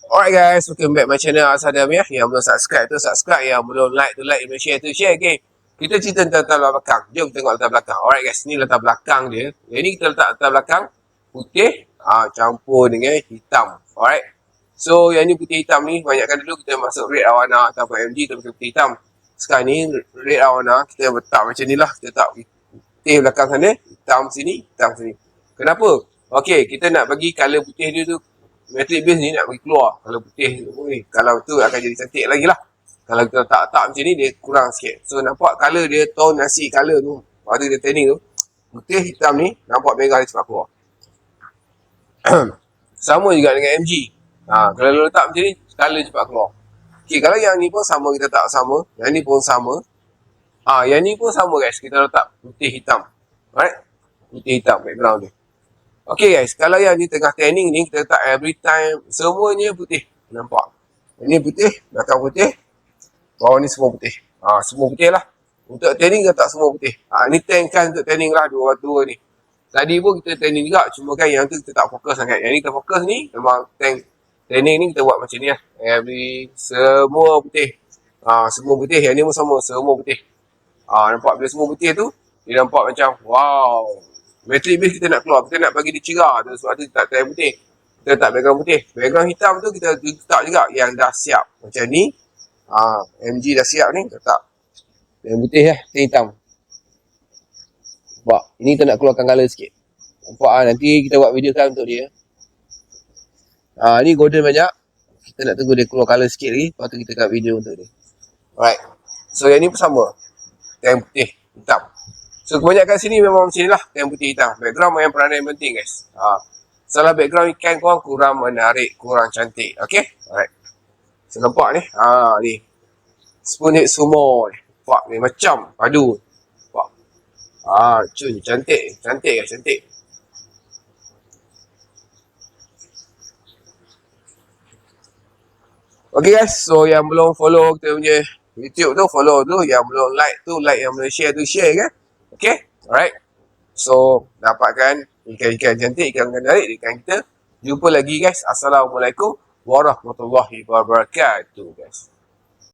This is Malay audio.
Alright guys, welcome back my channel Asadam ya. Yang belum subscribe tu subscribe, yang belum like tu like, yang belum share tu share. Okay, kita cerita tentang latar belakang. Jom tengok latar belakang. Alright guys, ni latar belakang dia. Yang ni kita letak latar belakang putih campur dengan hitam. Alright, so yang ni putih hitam ni, banyakkan dulu kita masuk red awana ataupun MG tu putih hitam. Sekarang ni red awana kita letak macam ni lah. Kita letak putih belakang sana, hitam sini, hitam sini. Kenapa? Okay, kita nak bagi colour putih dia tu, metallic base ni nak bagi keluar. Kalau putih ni, kalau tu akan jadi cantik lagi lah. Kalau kita letak macam ni, dia kurang sikit. So nampak colour dia, tone nasi colour tu, pada dia tanning tu, putih hitam ni, nampak merah dia cepat keluar. Sama juga dengan MG. Kalau letak macam ni, colour cepat keluar. Okay, kalau yang ni pun sama, kita letak sama. Yang ni pun sama. Yang ni pun sama guys, kita letak putih hitam. Alright, putih hitam background dia. Okay guys, kalau yang ni tengah tanning ni, kita letak every time, semuanya putih. Nampak? Ini putih, belakang putih, bawah ni semua putih. Semua putih lah. Untuk tanning kita letak semua putih. Ni tank kan untuk tanning lah, dua ni. Tadi pun kita tanning juga, cuma kan yang tu kita tak fokus sangat. Yang ni kita fokus ni, memang tank tanning ni kita buat macam ni lah. Semua putih. Semua putih, yang ni pun sama, semua putih. Nampak bila semua putih tu, dia nampak macam, wow. Metallic base kita nak keluar, kita nak bagi dia cerah tu, sebab tu kita tak tank putih. Kita letak background putih. Background hitam tu kita letak juga yang dah siap. Macam ni, MG dah siap ni, kita letak yang putih lah, hitam. Nampak? Ini kita nak keluarkan colour sikit. Nampak nanti kita buat video kan untuk dia. Ni golden banyak. Kita nak tunggu dia keluar colour sikit lagi, lepas tu kita buat video untuk dia. Alright. So yang ni pun sama. Yang putih, hitam. So kebanyakan sini memang macam ni lah, yang putih hitam. Background yang peranan yang penting guys. Salah background ikan korang kurang menarik, kurang cantik. Okay? Alright. So nampak ni. Ni. Spoonhead sumo ni. Nampak ni macam padu. Nampak. Cun. Cantik. Cantik guys, cantik. Okay guys. So yang belum follow kita punya YouTube tu, follow tu. Yang belum like tu, like. Yang belum share tu, share kan? Okay, alright. So, dapatkan ikan-ikan cantik, ikan menarik di ikan kita. Jumpa lagi guys. Assalamualaikum warahmatullahi wabarakatuh guys.